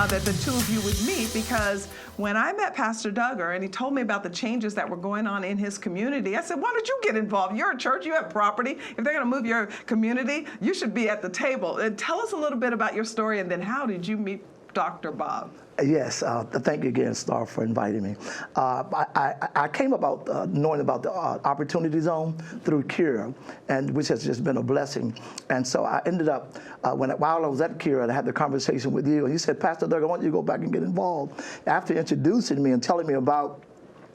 that the two of you would meet, because when I met Pastor Duggar and he told me about the changes that were going on in his community, I said, why don't you get involved? You're a church, you have property. If they're going to move your community, you should be at the table. And tell us a little bit about your story, and then how did you meet Dr. Bob? Yes, thank you again, Star, for inviting me. I came about knowing about the Opportunity Zone through Cure, and which has just been a blessing. And so I ended up, while I was at Cure, I had the conversation with you, and you said, Pastor Doug, I want you to go back and get involved. After introducing me and telling me about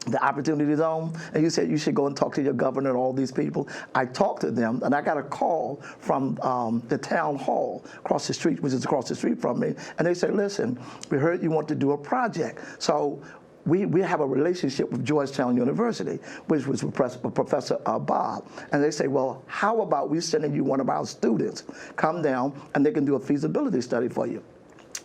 the Opportunity Zone, and you said you should go and talk to your governor and all these people. I talked to them, and I got a call from the town hall across the street, which is across the street from me, and they said, listen, we heard you want to do a project. So we have a relationship with Georgetown University, which was Professor Bob, and they say, well, how about we sending you one of our students, come down, and they can do a feasibility study for you.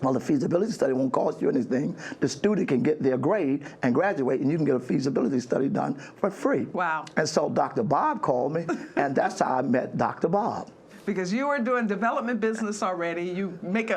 Well, the feasibility study won't cost you anything. The student can get their grade and graduate, and you can get a feasibility study done for free. Wow. And so Dr. Bob called me, and that's how I met Dr. Bob. Because you were doing development business already. You make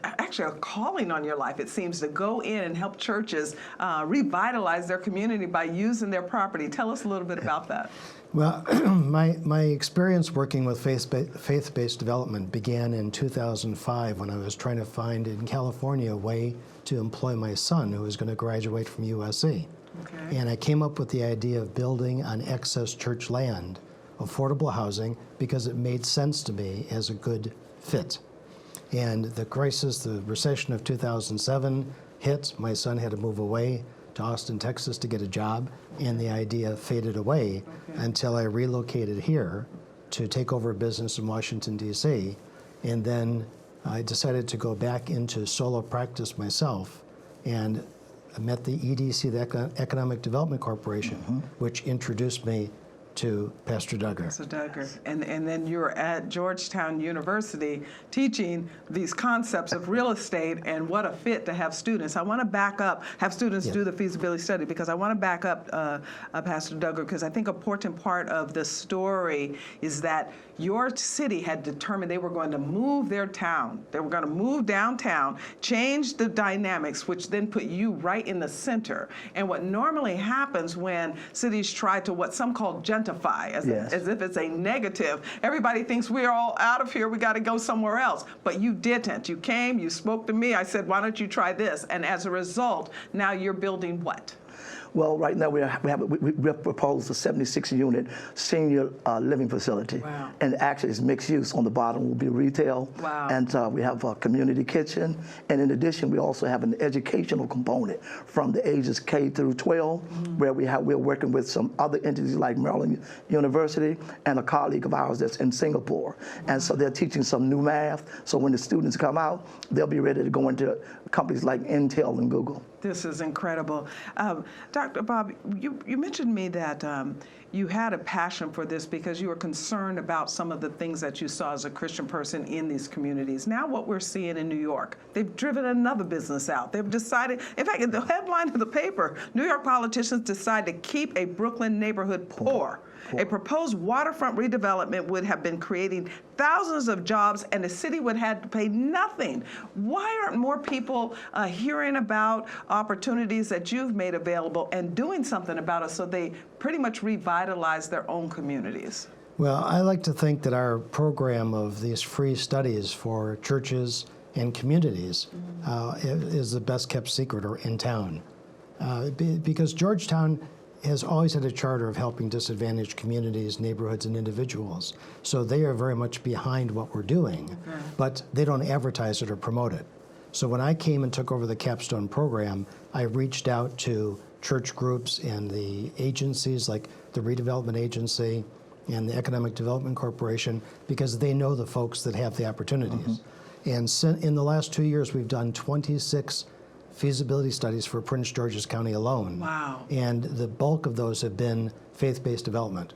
actually a calling on your life, it seems, to go in and help churches revitalize their community by using their property. Tell us a little bit about that. Well, my experience working with faith-based development began in 2005 when I was trying to find in California a way to employ my son, who was going to graduate from USC. Okay. And I came up with the idea of building on excess church land affordable housing because it made sense to me as a good fit. And the crisis, the recession of 2007 hit. My son had to move away to Austin, Texas to get a job, and the idea faded away until I relocated here to take over a business in Washington, D.C. And then I decided to go back into solo practice myself, and I met the EDC, the Economic Development Corporation, which introduced me to Pastor Duggar. Pastor Duggar. And then you were at Georgetown University teaching these concepts of real estate, and what a fit to have students. I want to back up, have students do the feasibility study, because I want to back up Pastor Duggar, because I think an important part of the story is that your city had determined they were going to move their town. They were going to move downtown, change the dynamics, which then put you right in the center. And what normally happens when cities try to what some call gentrify, as if it's a negative, everybody thinks we're all out of here, we got to go somewhere else. But you didn't. You came, you spoke to me, I said, why don't you try this? And as a result, now you're building what? Well, right now we have proposed a 76-unit senior living facility. Wow. And actually it's mixed use. On the bottom will be retail. Wow. And we have a community kitchen. And in addition, we also have an educational component from the ages K through 12, where we're working with some other entities like Maryland University and a colleague of ours that's in Singapore. And so they're teaching some new math. So when the students come out, they'll be ready to go into companies like Intel and Google. This is incredible. Dr. Bob, you mentioned to me that you had a passion for this because you were concerned about some of the things that you saw as a Christian person in these communities. Now what we're seeing in New York, they've driven another business out. They've decided, in fact, the headline of the paper, New York politicians decide to keep a Brooklyn neighborhood poor. A proposed waterfront redevelopment would have been creating thousands of jobs, and the city would have to pay nothing. Why aren't more people hearing about opportunities that you've made available and doing something about it so they pretty much revitalize their own communities? Well, I like to think that our program of these free studies for churches and communities is the best kept secret in town. Because Georgetown has always had a charter of helping disadvantaged communities, neighborhoods, and individuals. So they are very much behind what we're doing, but they don't advertise it or promote it. So when I came and took over the capstone program, I reached out to church groups and the agencies like the Redevelopment Agency and the Economic Development Corporation, because they know the folks that have the opportunities. And in the last 2 years, we've done 26 feasibility studies for Prince George's County alone. Wow. And the bulk of those have been faith-based development.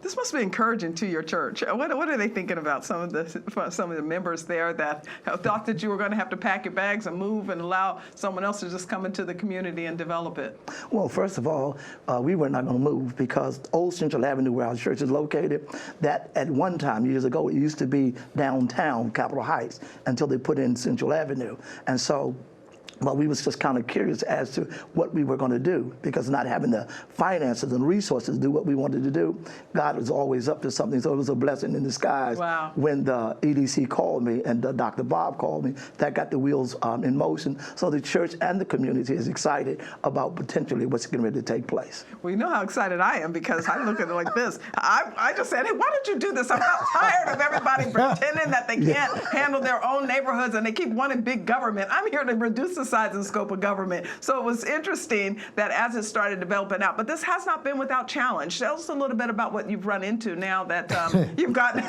This must be encouraging to your church. What are they thinking about? Some of the members there that thought that you were going to have to pack your bags and move and allow someone else to just come into the community and develop it. Well, first of all, we were not going to move because Old Central Avenue, where our church is located, that at one time years ago it used to be downtown Capitol Heights until they put in Central Avenue, and so. Well, we was just kind of curious as to what we were going to do because not having the finances and resources to do what we wanted to do, God was always up to something. So it was a blessing in disguise when the EDC called me and Dr. Bob called me. That got the wheels in motion. So the church and the community is excited about potentially what's getting ready to take place. Well, you know how excited I am because I look at it like this. I just said, hey, why don't you do this? I'm not tired of everybody pretending that they can't handle their own neighborhoods and they keep wanting big government. I'm here to reduce the size and scope of government. So it was interesting that as it started developing out, but this has not been without challenge. Tell us a little bit about what you've run into now that you've gotten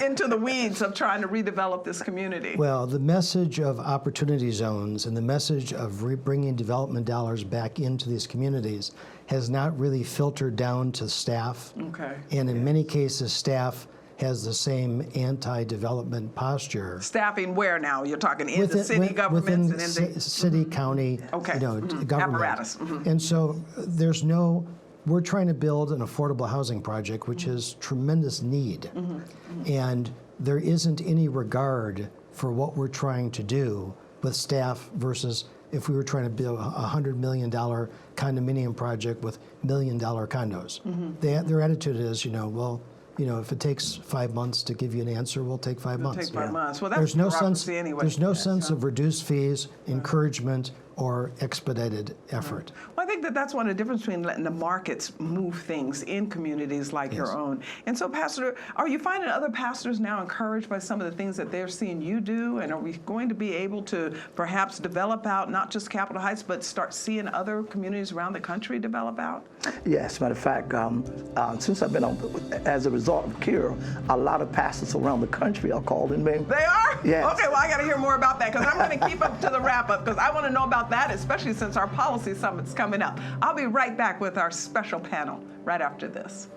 into the weeds of trying to redevelop this community. Well, the message of opportunity zones and the message of bringing development dollars back into these communities has not really filtered down to staff. Okay. And in many cases, staff has the same anti-development posture. Staffing where now? You're talking in the city governments and in the city, county, government. Apparatus. And so we're trying to build an affordable housing project, which has tremendous need. And there isn't any regard for what we're trying to do with staff versus if we were trying to build a $100 million condominium project with $1 million condos. Their attitude is, if it takes 5 months to give you an answer, we'll take 5 months. Take 5 months. Well, that's there's no sense. Anyway. There's no sense of reduced fees, encouragement, or expedited effort. Well, I think that's one of the differences between letting the markets move things in communities like your own. And so, Pastor, are you finding other pastors now encouraged by some of the things that they're seeing you do? And are we going to be able to perhaps develop out not just Capitol Heights, but start seeing other communities around the country develop out? Yes, matter of fact, since I've been on, as a result of CURE, a lot of pastors around the country are calling me. They are? Yes. Okay, well, I got to hear more about that because I'm going to keep up to the wrap-up because I want to know about that, especially since our policy summit's coming up. I'll be right back with our special panel right after this.